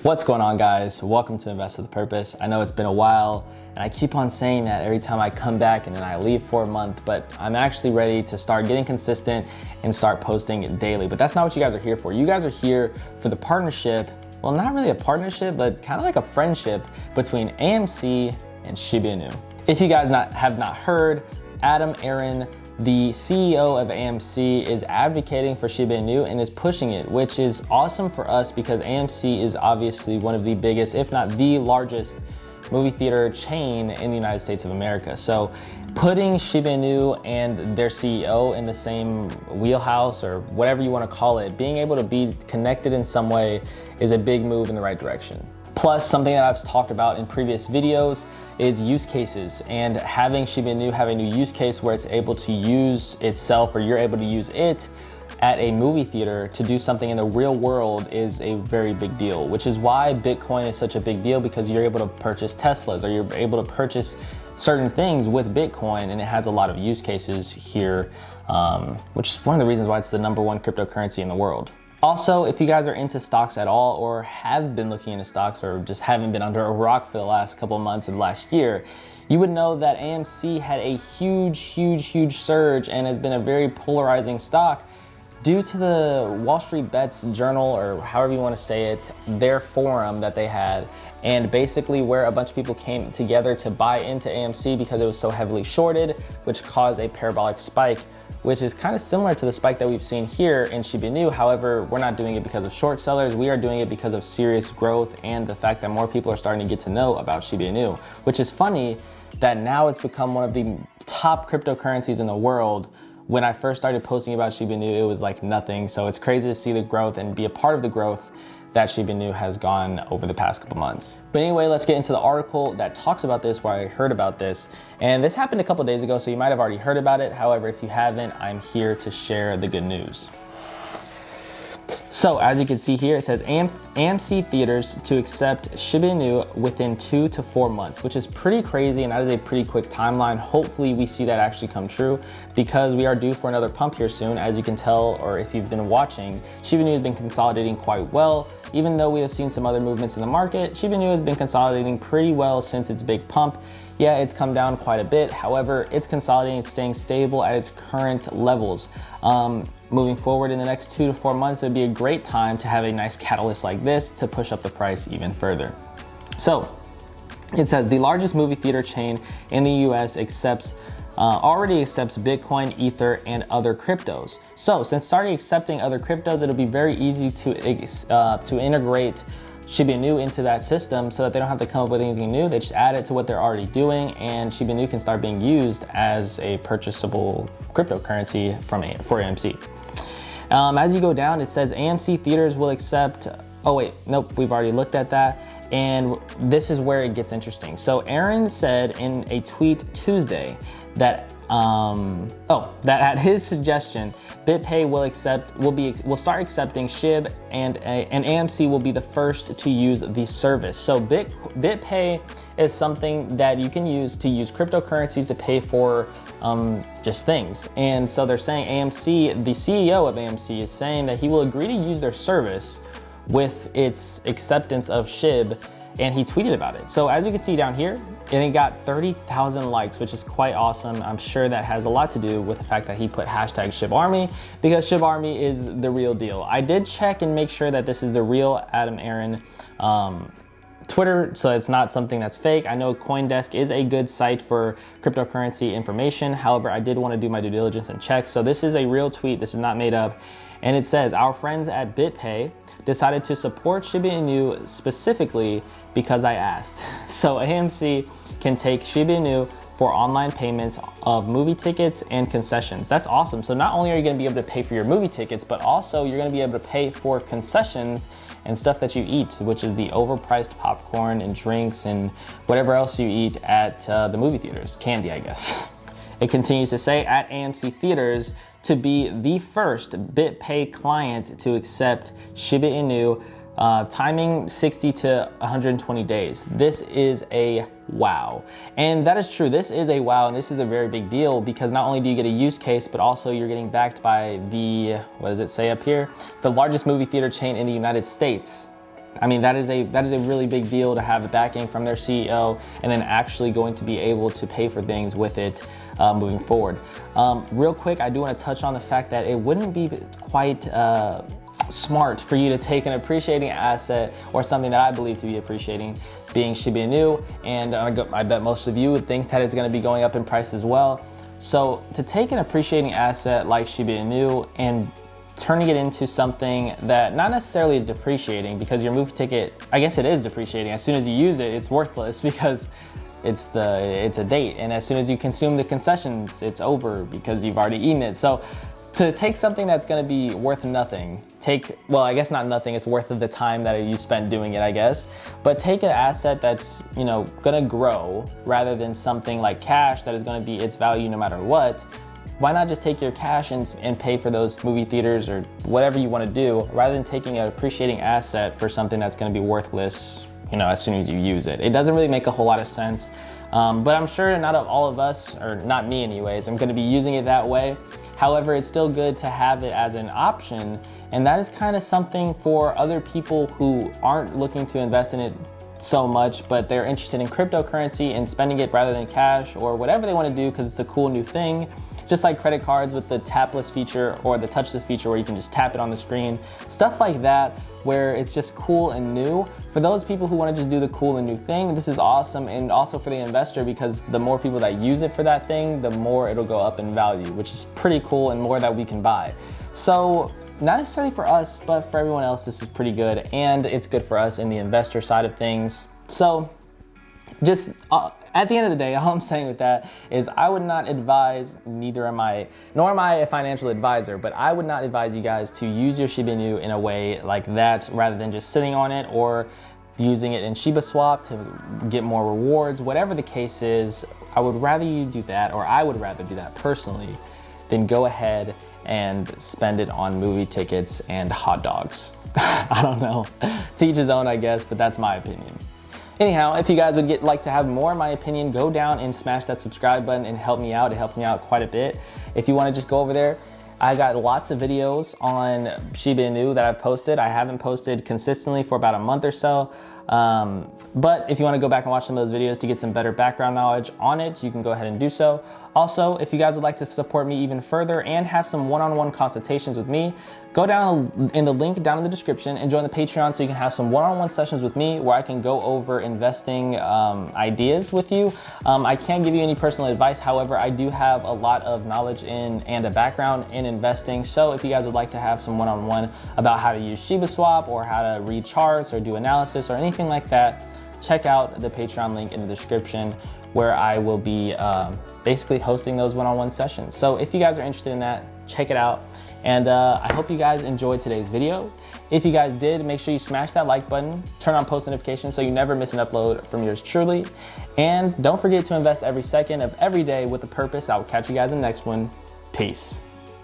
What's going on, guys? Welcome to Invest with a Purpose. I know it's been a while and I keep on saying that every time I come back and then I leave for a month, but I'm actually ready to start getting consistent and start posting daily. But that's not what you guys are here for. You guys are here for the partnership. Well, not really a partnership, but kind of like a friendship between AMC and SHIBA INU. If you guys have not heard, Adam Aron, the CEO of AMC, is advocating for SHIBA INU and is pushing it, which is awesome for us because AMC is obviously one of the biggest, if not the largest, movie theater chain in the United States of America. So putting SHIBA INU and their CEO in the same wheelhouse, or whatever you want to call it, being able to be connected in some way is a big move in the right direction. Plus, something that I've talked about in previous videos is use cases, and having SHIBA INU have a new use case where it's able to use itself, or you're able to use it at a movie theater to do something in the real world is a very big deal, which is why Bitcoin is such a big deal, because you're able to purchase Teslas, or you're able to purchase certain things with Bitcoin, and it has a lot of use cases here, which is one of the reasons why it's the #1 cryptocurrency in the world. Also, if you guys are into stocks at all, or have been looking into stocks, or just haven't been under a rock for the last couple of months of last year, you would know that AMC had a huge surge and has been a very polarizing stock due to the Wall Street Bets Journal, or however you want to say it, their forum that they had, and basically where a bunch of people came together to buy into AMC because it was so heavily shorted, which caused a parabolic spike, which is kind of similar to the spike that we've seen here in SHIBA INU. However, we're not doing it because of short sellers. We are doing it because of serious growth and the fact that more people are starting to get to know about SHIBA INU, which is funny that now it's become one of the top cryptocurrencies in the world. When I first started posting about SHIBA INU, it was like nothing. So it's crazy to see the growth and be a part of the growth that SHIBA INU has gone over the past couple months. But anyway, let's get into the article that talks about this, where I heard about this. And this happened a couple days ago, so you might have already heard about it. However, if you haven't, I'm here to share the good news. So as you can see here, it says AMC theaters to accept SHIBA INU within 2 to 4 months, which is pretty crazy, and that is a pretty quick timeline. Hopefully we see that actually come true, because we are due for another pump here soon. As you can tell, or if you've been watching, SHIBA INU has been consolidating quite well. Even though we have seen some other movements in the market, SHIBA INU has been consolidating pretty well since its big pump. Yeah, it's come down quite a bit. However, it's consolidating, staying stable at its current levels. Moving forward in the next 2 to 4 months, it would be a great time to have a nice catalyst like this to push up the price even further. So it says the largest movie theater chain in the US already accepts Bitcoin, Ether, and other cryptos. So since starting accepting other cryptos, it'll be very easy to integrate SHIBA INU into that system, so that they don't have to come up with anything new. They just add it to what they're already doing, and SHIBA INU can start being used as a purchasable cryptocurrency for AMC. As you go down, it says AMC theaters will accept, oh wait, nope, we've already looked at that. And this is where it gets interesting. So Aaron said in a tweet Tuesday that that at his suggestion, BitPay will start accepting SHIB, and AMC will be the first to use the service. So BitPay is something that you can use cryptocurrencies to pay for just things. And so they're saying AMC, the CEO of AMC, is saying that he will agree to use their service with its acceptance of SHIB, and he tweeted about it. So as you can see down here, and it got 30,000 likes, which is quite awesome. I'm sure that has a lot to do with the fact that he put hashtag SHIBARmy, because SHIBARmy is the real deal. I did check and make sure that this is the real Adam Aron Twitter, so it's not something that's fake. I know CoinDesk is a good site for cryptocurrency information. However, I did want to do my due diligence and check. So this is a real tweet. This is not made up. And it says, our friends at BitPay decided to support SHIBA INU specifically because I asked. So AMC can take SHIBA INU for online payments of movie tickets and concessions. That's awesome. So not only are you going to be able to pay for your movie tickets, but also you're going to be able to pay for concessions and stuff that you eat, which is the overpriced popcorn and drinks and whatever else you eat at the movie theaters. Candy, I guess. It continues to say, at AMC theaters, to be the first BitPay client to accept SHIBA INU, timing 60 to 120 days. This is a wow. And that is true. This is a wow, and this is a very big deal, because not only do you get a use case, but also you're getting backed by the, what does it say up here? The largest movie theater chain in the United States. I mean, that is a really big deal to have the backing from their CEO and then actually going to be able to pay for things with it moving forward. Real quick, I do want to touch on the fact that it wouldn't be quite smart for you to take an appreciating asset or something that I believe to be appreciating, being SHIBA INU, and I bet most of you would think that it's going to be going up in price as well. So to take an appreciating asset like SHIBA INU and turning it into something that not necessarily is depreciating, because your movie ticket, I guess it is depreciating. As soon as you use it, it's worthless because it's a date, and as soon as you consume the concessions, it's over because you've already eaten it. So to take something that's going to be worth nothing, well, I guess not nothing, it's worth the time that you spent doing it, I guess, but take an asset that's, you know, going to grow rather than something like cash that is going to be its value no matter what. Why not just take your cash and pay for those movie theaters or whatever you want to do, rather than taking an appreciating asset for something that's going to be worthless, you know, as soon as you use it. It doesn't really make a whole lot of sense, but I'm sure not all of us, or not me anyways, I'm going to be using it that way. However, it's still good to have it as an option, and that is kind of something for other people who aren't looking to invest in it so much, but they're interested in cryptocurrency and spending it rather than cash or whatever they want to do because it's a cool new thing. Just like credit cards with the tapless feature or the touchless feature where you can just tap it on the screen. Stuff like that where it's just cool and new. For those people who want to just do the cool and new thing, this is awesome, and also for the investor, because the more people that use it for that thing, the more it'll go up in value, which is pretty cool, and more that we can buy. So not necessarily for us, but for everyone else, this is pretty good, and it's good for us in the investor side of things. So just at the end of the day, all I'm saying with that is I would not advise, nor am I a financial advisor, but I would not advise you guys to use your SHIBA INU in a way like that, rather than just sitting on it or using it in SHIBA Swap to get more rewards. Whatever the case is, I would rather you do that, or I would rather do that personally, than go ahead and spend it on movie tickets and hot dogs. I don't know, to each his own, I guess, but that's my opinion. Anyhow, if you guys would like to have more of my opinion, go down and smash that subscribe button and help me out. It helped me out quite a bit. If you want to just go over there, I got lots of videos on SHIBA INU that I've posted. I haven't posted consistently for about a month or so. But if you want to go back and watch some of those videos to get some better background knowledge on it, you can go ahead and do so. Also, if you guys would like to support me even further and have some one-on-one consultations with me, go down in the link down in the description and join the Patreon so you can have some one-on-one sessions with me where I can go over investing ideas with you. I can't give you any personal advice. However, I do have a lot of knowledge and a background in investing. So if you guys would like to have some one-on-one about how to use SHIBA Swap or how to read charts or do analysis or anything like that, check out the Patreon link in the description, where I will be basically hosting those one-on-one sessions. So if you guys are interested in that, check it out. And I hope you guys enjoyed today's video. If you guys did, make sure you smash that like button, turn on post notifications so you never miss an upload from yours truly. And don't forget to invest every second of every day with a purpose. I will catch you guys in the next one. Peace.